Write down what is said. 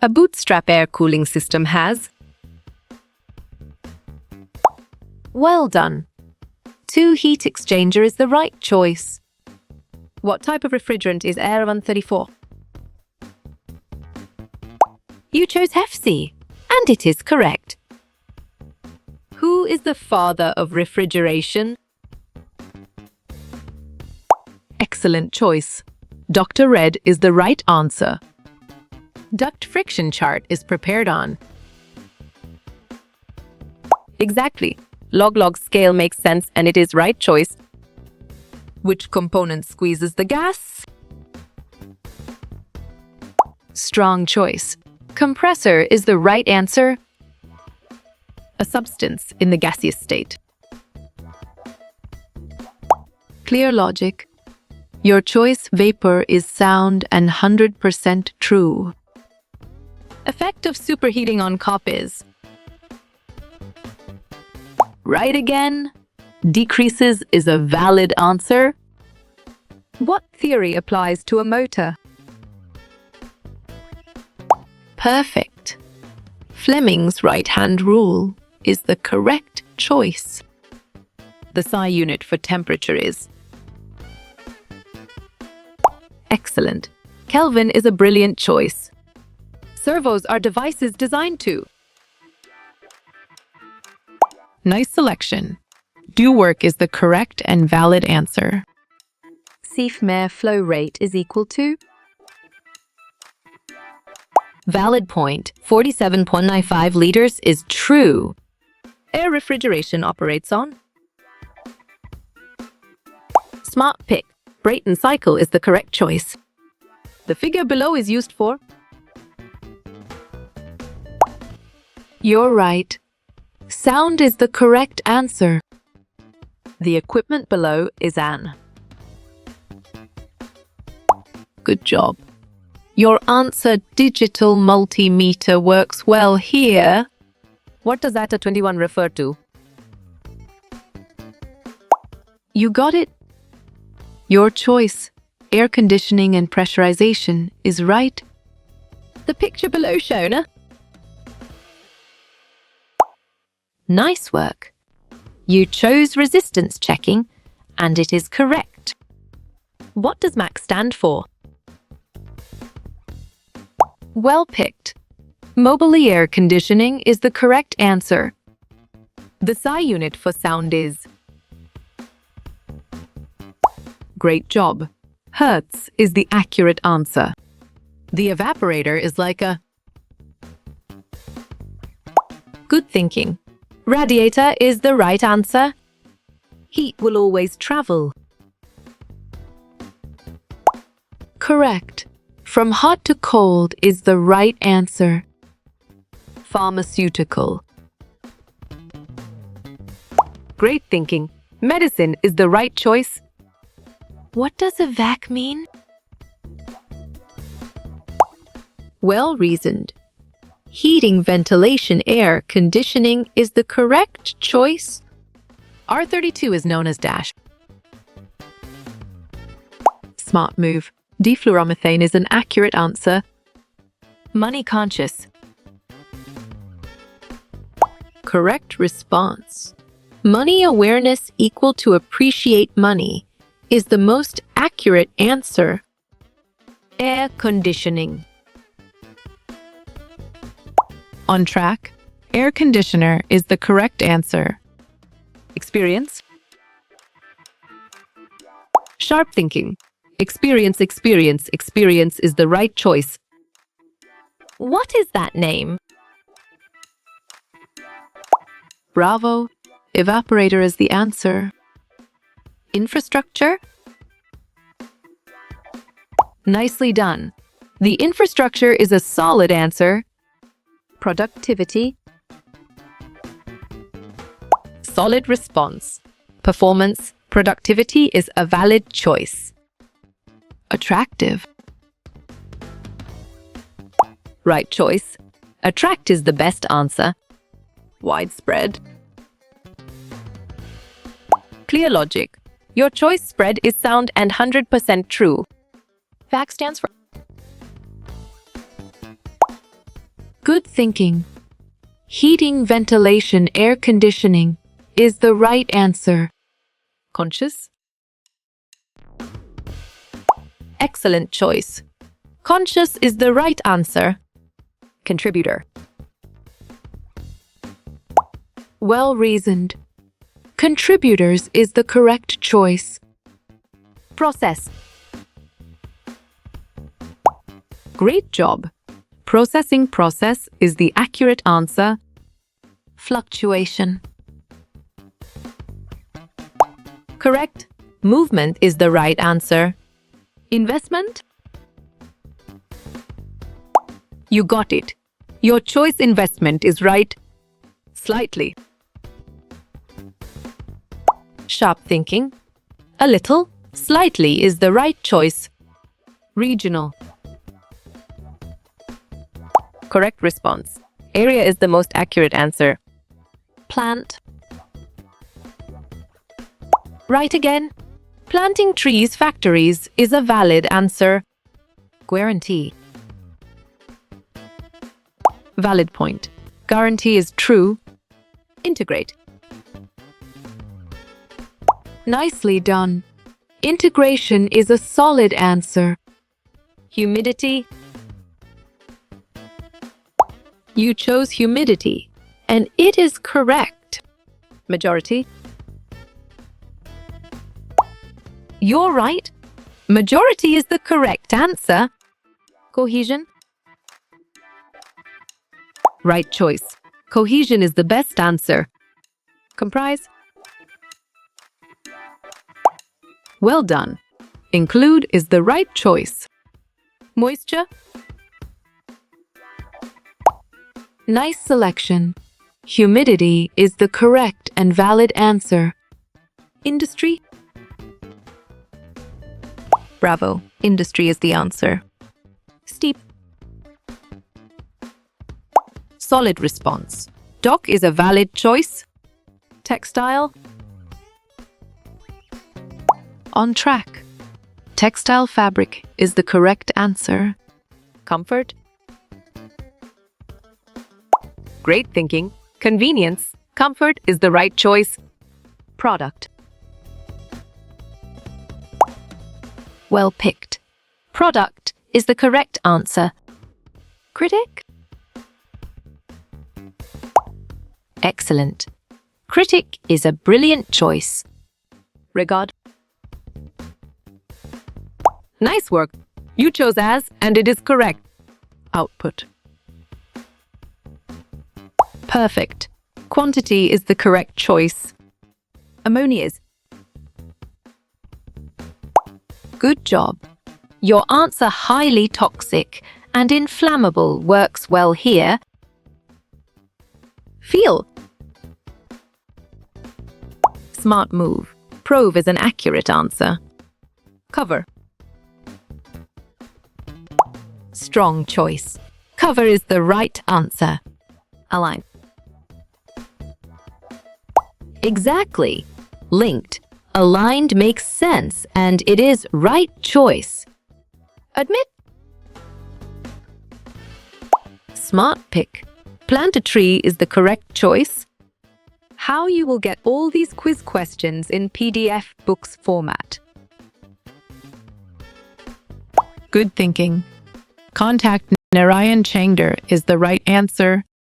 A bootstrap air cooling system has. Well done. 2 heat exchanger is the right choice. What type of refrigerant is Air 134? You chose Hep C, and it is correct. Who is the father of refrigeration? Excellent choice. Dr. Red is the right answer. Duct friction chart is prepared on. Exactly. Log-log scale makes sense and it is right choice. Which component squeezes the gas? Strong choice. Compressor is the right answer. A substance in the gaseous state. Clear logic. Your choice vapor is sound and 100% true. Effect of superheating on cop is. Right again. Decreases is a valid answer. What theory applies to a motor? Perfect. Fleming's right-hand rule is the correct choice. The SI unit for temperature is. Excellent. Kelvin is a brilliant choice. Servos are devices designed to. Nice selection. Do work is the correct and valid answer. Seefmare flow rate is equal to. Valid point. 47.95 liters is true. Air refrigeration operates on. Smart pick. Brayton cycle is the correct choice. The figure below is used for. You're right. Sound is the correct answer. The equipment below is an. Good job. Your answer digital multimeter works well here. What does ATA 21 refer to? You got it. Your choice, air conditioning and pressurization, is right. The picture below shown. Nice work. You chose resistance checking, and it is correct. What does MAC stand for? Well picked. Mobile air conditioning is the correct answer. The SI unit for sound is. Great job. Hertz is the accurate answer. The evaporator is like a. Good thinking. Radiator is the right answer. Heat will always travel. Correct. From hot to cold is the right answer. Pharmaceutical. Great thinking. Medicine is the right choice. What does a vac mean? Well reasoned. Heating, ventilation, air conditioning is the correct choice. R32 is known as dash. Smart move. Defluoromethane is an accurate answer. Money conscious. Correct response. Money awareness equal to appreciate money is the most accurate answer. Air conditioning. On track. Air conditioner is the correct answer. Experience. Sharp thinking. Experience is the right choice. What is that name? Bravo. Evaporator is the answer. Infrastructure? Nicely done. The infrastructure is a solid answer. Productivity. Solid response. Performance. Productivity is a valid choice. Attractive. Right choice. Attract is the best answer. Widespread. Clear logic. Your choice spread is sound and 100% true. VAC stands for. Good thinking. Heating, ventilation, air conditioning is the right answer. Conscious? Excellent choice. Conscious is the right answer. Contributor. Well reasoned. Contributors is the correct choice. Process. Great job. Processing process is the accurate answer. Fluctuation. Correct. Movement is the right answer. Investment? You got it. Your choice investment is right. Slightly. Sharp thinking. A little, slightly is the right choice. Regional. Correct response. Area is the most accurate answer. Plant. Right again. Planting trees, factories is a valid answer. Guarantee. Valid point. Guarantee is true. Integrate. Nicely done. Integration is a solid answer. Humidity. You chose humidity, and it is correct. Majority. You're right. Majority is the correct answer. Cohesion. Right choice. Cohesion is the best answer. Comprise. Well done. Include is the right choice. Moisture. Nice selection. Humidity is the correct and valid answer. Industry. Bravo. Industry is the answer. Steep. Solid response. Dock is a valid choice. Textile. On track. Textile fabric is the correct answer. Comfort. Great thinking. Convenience. Comfort is the right choice. Product. Well picked. Product is the correct answer. Critic. Excellent. Critic is a brilliant choice. Regard. Nice work. You chose as, and it is correct. Output. Perfect. Quantity is the correct choice. Ammonias. Good job. Your answer highly toxic and inflammable works well here. Feel. Smart move. Prove is an accurate answer. Cover. Strong choice. Cover is the right answer. Align. Exactly. Linked. Aligned makes sense, and it is right choice. Admit. Smart pick. Plant a tree is the correct choice. How you will get all these quiz questions in PDF books format. Good thinking. Contact Narayan Changder is the right answer.